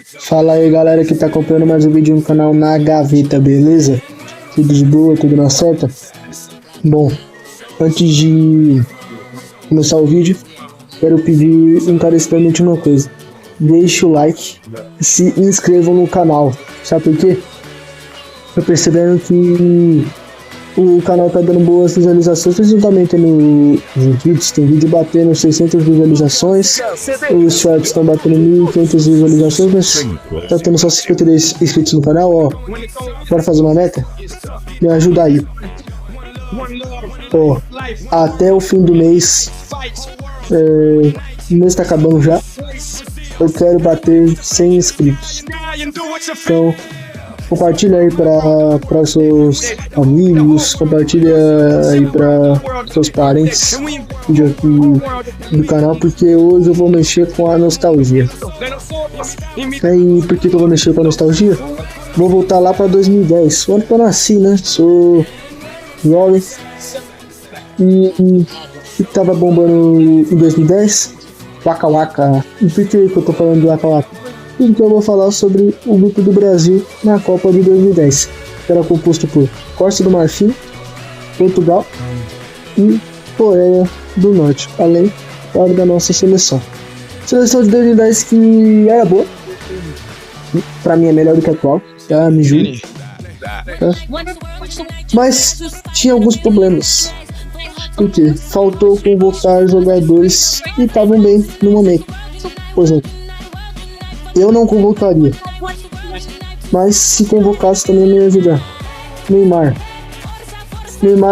Fala aí galera que tá acompanhando mais um vídeo no canal Na Gaveta, beleza? Tudo de boa, tudo na certa? Bom, antes de começar o vídeo, quero pedir encarecidamente uma coisa. Deixe o like e se inscrevam no canal. Sabe por quê? Tô percebendo que o canal tá dando boas visualizações, principalmente nos vídeos. Tem vídeo batendo 600 visualizações, os shorts estão batendo 1500 visualizações, mas tá tendo só 53 inscritos no canal. Ó, bora fazer uma meta? Me ajuda aí. Ó, até o fim do mês, o mês tá acabando já, eu quero bater 100 inscritos. Então compartilha aí para seus amigos, compartilha aí para seus parentes vídeo aqui do canal, porque hoje eu vou mexer com a nostalgia. E por que eu vou mexer com a nostalgia? Vou voltar lá para 2010, o ano que eu nasci, né? Sou jovem e tava bombando em 2010, Waka Waka. E por que eu tô falando de Waka Waka? Então eu vou falar sobre o grupo do Brasil na Copa de 2010, que era composto por Costa do Marfim, Portugal e Coreia do Norte, além, claro, da nossa seleção. Seleção de 2010 que era boa, pra mim é melhor do que a atual, já me julgo, mas tinha alguns problemas, porque faltou convocar jogadores que estavam bem no momento. Por exemplo, eu não convocaria, mas se convocasse também não ia ajudar. Neymar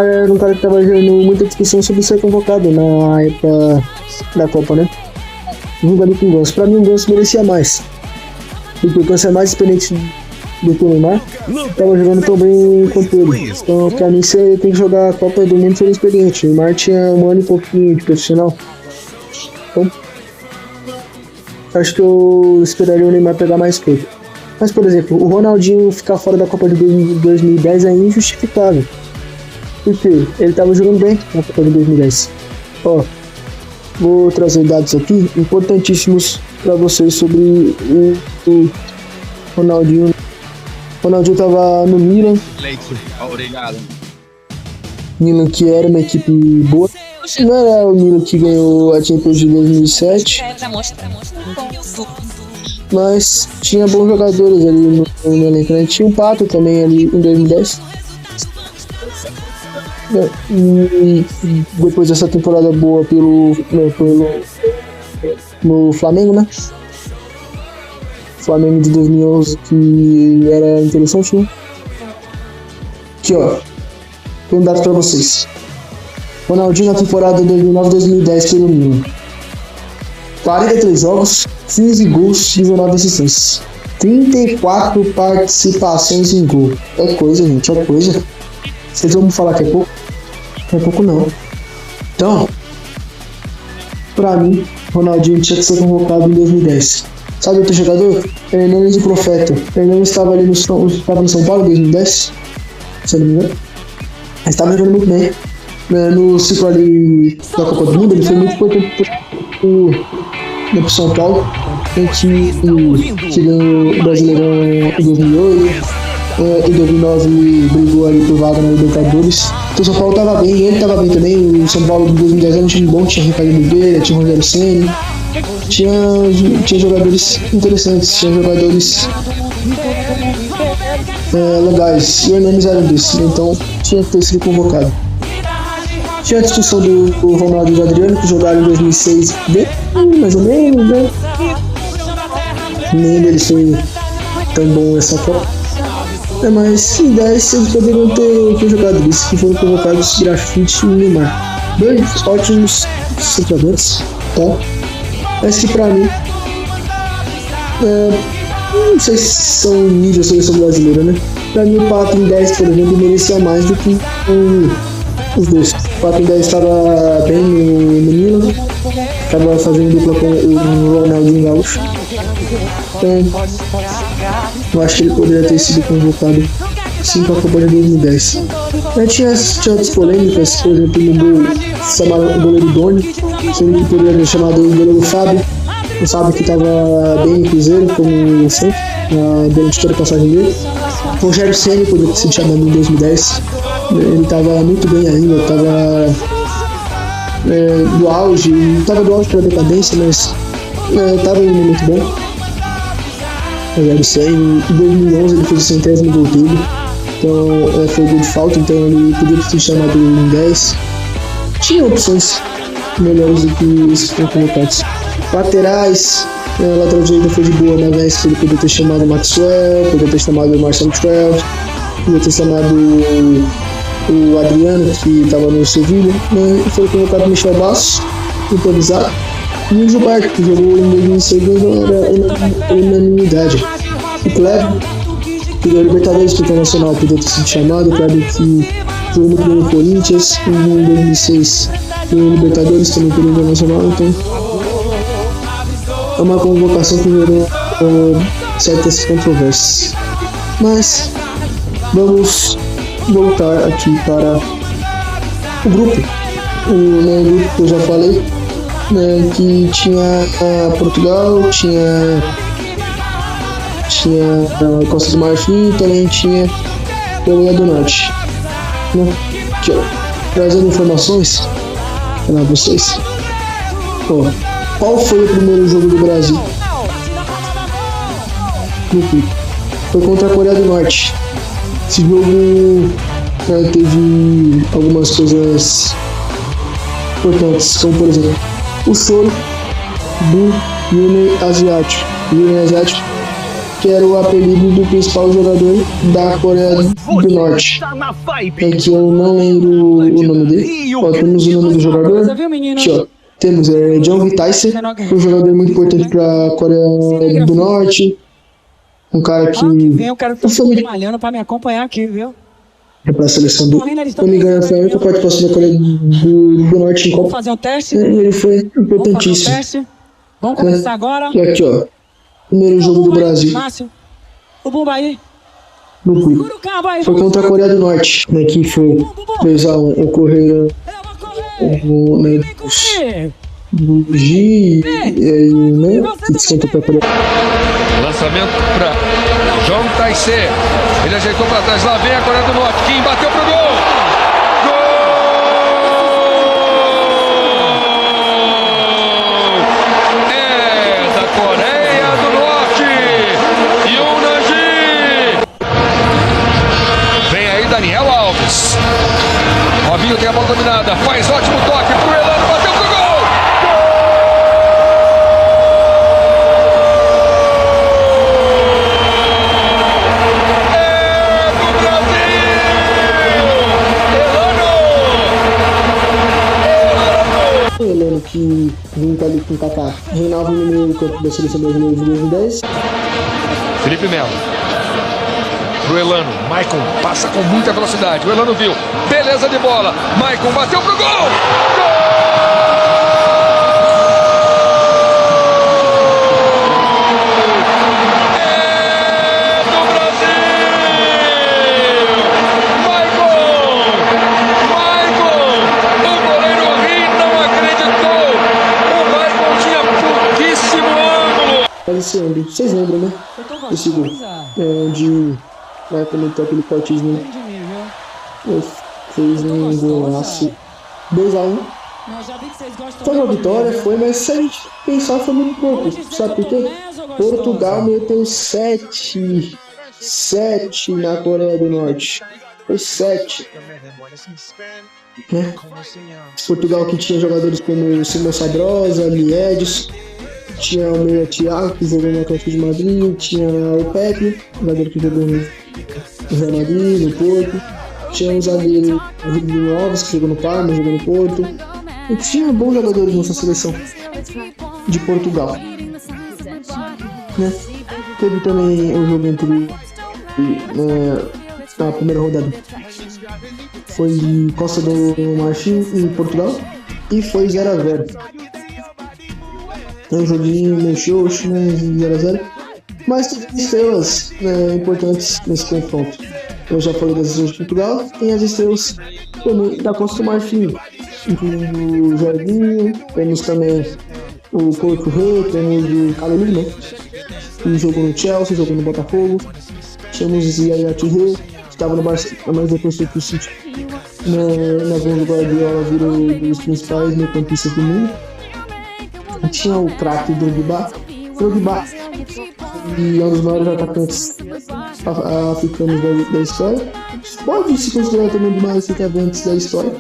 era um cara que estava gerando muita discussão sobre ser convocado na época da Copa, né? Junto ali com o Ganso. Pra mim o Ganso merecia mais, porque o Ganso é mais experiente do que o Neymar, estava jogando tão bem quanto ele. Então pra mim você tem que jogar a Copa do Mundo sendo experiente. O Neymar tinha um ano e pouquinho de profissional, então acho que eu esperaria o Neymar pegar mais tempo. Mas, por exemplo, o Ronaldinho ficar fora da Copa de 2010 é injustificável, porque ele estava jogando bem na Copa de 2010. Ó, vou trazer dados aqui importantíssimos para vocês sobre o Ronaldinho. O Ronaldinho estava no Milan. Obrigado. Milan, que era uma equipe boa. Não era o Milan que ganhou a Champions de 2007, mas tinha bons jogadores ali no elenco, né? Tinha um Pato também ali em 2010. E depois dessa temporada boa no Flamengo, né? Flamengo de 2011, que era interessante, né? Aqui, ó, tem um dado pra vocês. Ronaldinho na temporada 2009-2010 pelo Milan: 43 jogos, 15 gols e 19 assistências, 34 participações em gol. É coisa, gente, é coisa. Vocês vão me falar que é pouco? Não é pouco não. Então, pra mim, Ronaldinho tinha que ser convocado em 2010. Sabe outro jogador? Hernanes e Profeta. Hernanes estava ali no São Paulo em 2010, se eu não me engano. Ele estava jogando muito bem. No ciclo ali da Copa do Mundo, ele foi muito importante pro São Paulo. A gente ganhou o Brasileirão em 2008, em 2009 brigou ali por vaga na Libertadores. Então o São Paulo tava bem, ele tava bem também. O São Paulo de 2010 era um time bom, tinha Ricardo Oliveira, tinha Rogério Ceni, tinha jogadores interessantes, tinha jogadores legais, e o Hernanes era um desses, então tinha que ter sido convocado. Tinha a discussão do Ronaldo e do Adriano, que jogaram em 2006 bem, mais ou menos, né? Nem deles foi tão bom essa Copa. Mas em 10 eles poderiam ter jogado isso, que foram convocados Grafite e Neymar. Dois ótimos centroavantes, tá? Mas que pra mim, não sei se são nível seleção brasileira, né? Pra mim o Pato em 10, por exemplo, merecia mais do que os dois. O Pato em 10 estava bem no Milan, estava fazendo dupla com o Ronaldinho Gaúcho. Então, eu acho que ele poderia ter sido convocado sim para a Copa de 2010. Tinha outras polêmicas, por exemplo, no gol chamaram o goleiro Doni, sendo que poderia ter chamado o goleiro Fábio. O Sábio que estava bem no Cruzeiro, como sempre, durante toda a passagem dele. Rogério Ceni poderia ter sido chamado em 2010. Ele estava muito bem ainda, estava do auge, não estava do auge para decadência, mas estava em um momento bom. Rogério Ceni, em 2011 ele fez o 100º gol dele, então foi gol de falta, então ele poderia ter sido chamado em 10. Tinha opções melhores do que esses que foram colocados. Laterais, lateral direito foi de boa, mas ele poderia ter chamado o Maxwell, poderia ter chamado o Marcelo Twelve, poderia ter chamado o Adriano, que estava no Sevilha, e foi colocado o Michel Bastos, improvisado, e o Gilberto, que jogou em 2006, era unanimidade. O Kleber, que deu Libertadores para o Internacional, poderia ter sido chamado. O Kleber que jogou muito bem no Corinthians, em 2006 no Libertadores também pelo Internacional, então é uma convocação que gerou certas controvérsias. Mas vamos voltar aqui para o grupo. O grupo que eu já falei, que tinha Portugal, tinha Costa do Marfim e também tinha Coreia do Norte. Aqui, trazendo informações para vocês. Qual foi o primeiro jogo do Brasil? Foi contra a Coreia do Norte. Esse jogo teve algumas coisas importantes, como por exemplo o choro do Union Asiático. Union Asiático, que era o apelido do principal jogador da Coreia do Norte. Que eu não lembro o nome dele. Temos o nome do jogador. Aqui, temos John Vitaisen, um jogador muito importante para a Coreia do Norte. Um cara que eu quero estar malhando para me acompanhar aqui, viu? É para a seleção do. Se não me engano, foi a única participação da Coreia do Norte em Copa. Vamos fazer um teste? Ele foi importantíssimo. Vamos começar agora. E aqui, primeiro jogo do Brasil. Márcio, o Bumba aí. Foi contra a Coreia do Norte, que fez ocorrer do G, que desconta para a Coreia. Lançamento para John Taisé. Ele ajeitou para trás. Lá vem a Coreia do Norte. Kim bateu pro gol. Gol! É da Coreia do Norte. Yoon Nam-ji. Vem aí Daniel Alves. Robinho tem a bola dominada. Faz ótimo toque pro Elano. Bateu pro gol. Elano, que junto ali com o Kaká, reinava no meio campo da seleção brasileira de 2010. Felipe Melo. Pro Elano. Maicon passa com muita velocidade. O Elano viu. Beleza de bola. Maicon bateu pro gol. Gol! Vocês lembram, né? Esse gol onde comentou aquele cortezinho, fez um golaço 2-1. Foi uma vitória, mas se a gente pensar foi muito pouco, sabe por quê? Portugal meteu 7 na Coreia do Norte, foi 7. Portugal que tinha jogadores como Simão Sabrosa, Edson. Tinha o meu Thiago, que jogou no Atlético de Madrid, tinha o Pepe, jogador que jogou no Real Madrid, no Porto, tinha o zagueiro Rodrigo Alves, que jogou no Parma, jogou no Porto, e tinha bons jogadores nessa seleção de Portugal. Teve também o jogo entre na primeira rodada, foi de Costa do Marfim e Portugal, e foi 0-0. Um joguinho meio xoxo, 0-0. Mas teve estrelas importantes nesse confronto. Eu já falei das estrelas de Portugal, tem as estrelas também da Costa do Marfim, incluindo o Jorginho, temos também o Porto Rei, temos o Casemiro, né? Que jogou no Chelsea, jogou no Botafogo. Temos o Yaya Touré, que estava no Barcelona, mas depois foi pro City. Na voz do Guardiola virou um dos principais meio-campistas do mundo. Tinha o craque Drogba, e é um dos maiores atacantes africanos da história. Pode se considerar também um dos maiores atacantes da história,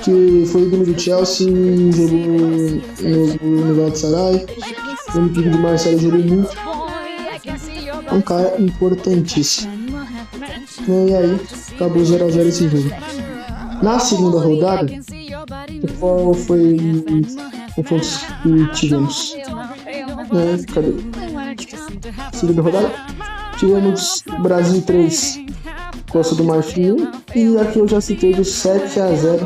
que foi ídolo do Chelsea, jogou no Galatasaray, no equipe de Marcelo, jogou muito. É um cara importantíssimo. E aí, acabou 0x0 esse jogo. Na segunda rodada, qual foi o ponto que tivemos? Cadê? Segunda rodada, tivemos Brasil 3, Costa do Marfim 1, e aqui eu já citei do 7x0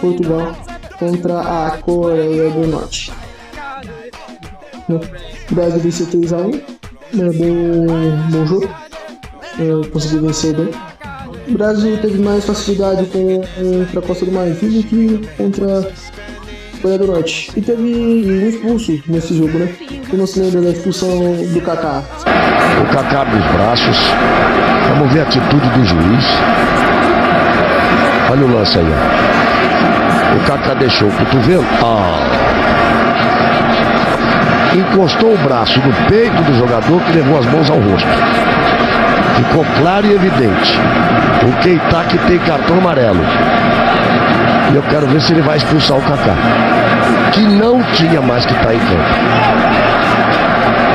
Portugal contra a Coreia do Norte. O Brasil venceu 3x1, bom jogo, conseguiu vencer bem. O Brasil teve mais facilidade contra a Costa do Marfim do que contra a Coreia do Norte. E teve um expulso nesse jogo, né? Quem não se lembra da expulsão do Kaká? O Kaká abre os braços. Vamos ver a atitude do juiz. Olha o lance aí, ó. O Kaká deixou o cotovelo. Encostou o braço no peito do jogador, que levou as mãos ao rosto. Ficou claro e evidente. O Keita que tem cartão amarelo. E eu quero ver se ele vai expulsar o Kaká, que não tinha mais que estar em campo.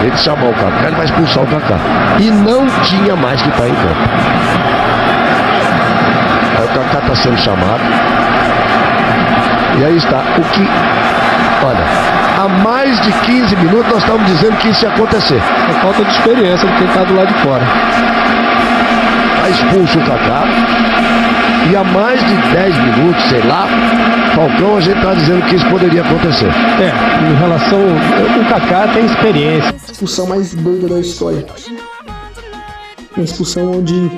Ele chamou o Kaká, ele vai expulsar o Kaká, e não tinha mais que estar em campo. Aí o Kaká está sendo chamado. E aí está. Olha, há mais de 15 minutos nós estamos dizendo que isso ia acontecer. É falta de experiência de quem está do lado de fora. Está expulso o Kaká. E há mais de 10 minutos, sei lá, Falcão, a gente está dizendo que isso poderia acontecer. Em relação... O Kaká tem experiência. A expulsão mais doida da história. Uma expulsão onde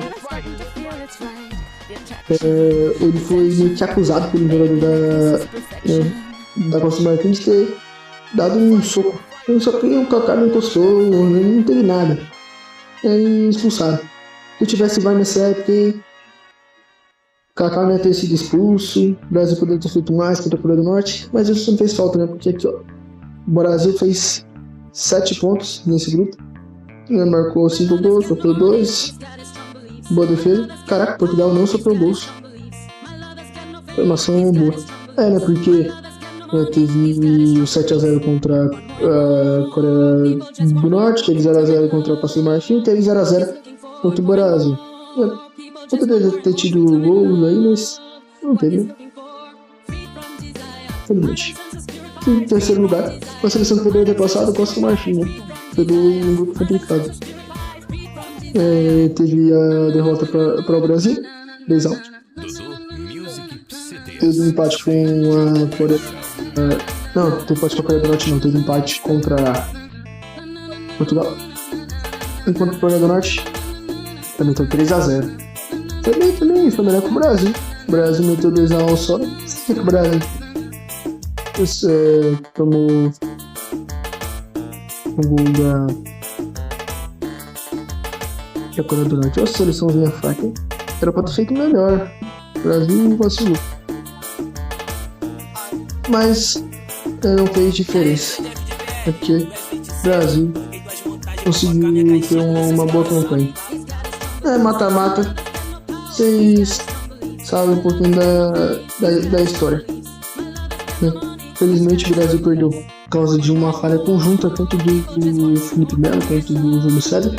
ele foi meio que acusado pelo jogador da Costa do Marfim de ter dado um soco. Só que o Kaká não encostou, não teve nada. Aí expulsaram. Se eu tivesse VAR nessa época, o Kaká não ia ter sido expulso, o Brasil poderia ter feito mais contra a Coreia do Norte, mas isso não fez falta, né? Porque aqui, ó, o Brasil fez 7 pontos nesse grupo, marcou 5 gols, sofreu 2, boa defesa. Caraca, Portugal não sofreu gols. Formação boa. Né? Porque teve o 7x0 contra a Coreia do Norte, teve 0x0 contra a Costa do Marfim, teve 0x0 contra o Brasil. Poderia ter tido gols aí, mas não teve. Infelizmente. Em terceiro lugar, a seleção que poderia ter passado, a Costa do Marfim, né? Pegou um grupo complicado. Teve a derrota para o Brasil, 2x1. Teve um empate com a Coreia. Não, teve empate com a Coreia do Norte, não. Teve empate contra Portugal. Enquanto a Coreia do Norte também foi 3x0. Foi melhor que o Brasil. O Brasil meteu 2x1 só. O que o Brasil tomou o gol da Coreia do Norte? Olha a seleçãozinha fraca, hein? Era pra ter feito melhor. O Brasil vacilou. Mas não fez diferença. É porque o Brasil conseguiu ter uma boa campanha. Mata-mata. Vocês sabem um pouquinho da história. Felizmente o Brasil perdeu por causa de uma falha conjunta tanto do Felipe Melo quanto do Júlio César.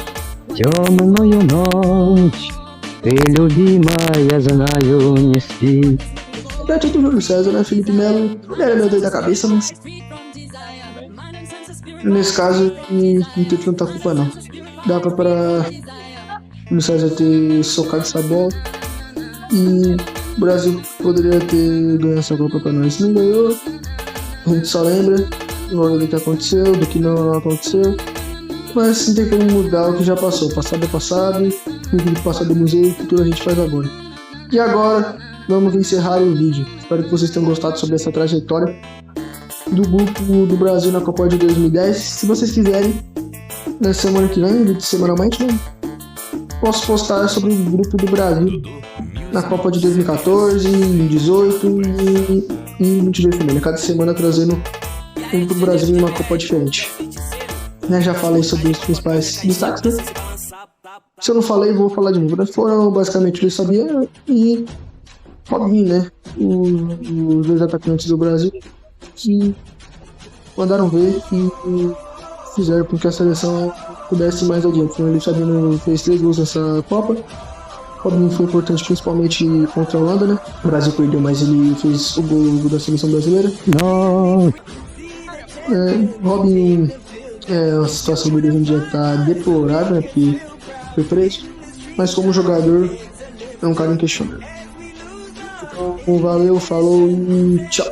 Tanto do Júlio César, né? Felipe Melo, ele era meu doido da cabeça, mas nesse caso não teve tanta culpa não. Dá pra Júlio César ter socado essa bola e o Brasil poderia ter ganhado essa Copa pra nós. Não ganhou, a gente só lembra agora do que aconteceu, do que não aconteceu, mas não tem como mudar o que já passou. Passado é passado, o que passado é museu, o futuro a gente faz agora. E agora vamos encerrar o vídeo. Espero que vocês tenham gostado sobre essa trajetória do grupo do Brasil na Copa de 2010. Se vocês quiserem, na semana que vem, semanalmente, né, posso postar sobre o grupo do Brasil na Copa de 2014, 2018 e 22 também. Cada semana trazendo o grupo do Brasil em uma Copa diferente. Já falei sobre os principais destaques, né? Se eu não falei, vou falar de novo. Foram basicamente o Luiz Fabiano e Robinho, né? Os dois atacantes do Brasil que mandaram ver e fizeram com que a seleção pudesse ir mais adiante. O Luiz Fabiano fez 3 gols nessa Copa. Robinho foi importante principalmente contra a Holanda, né? O Brasil perdeu, mas ele fez o gol da seleção brasileira. Não. Robinho, a situação dele hoje em dia tá deplorável, né? Porque foi preso, mas como jogador é um cara inquestionável. Então, valeu, falou e tchau.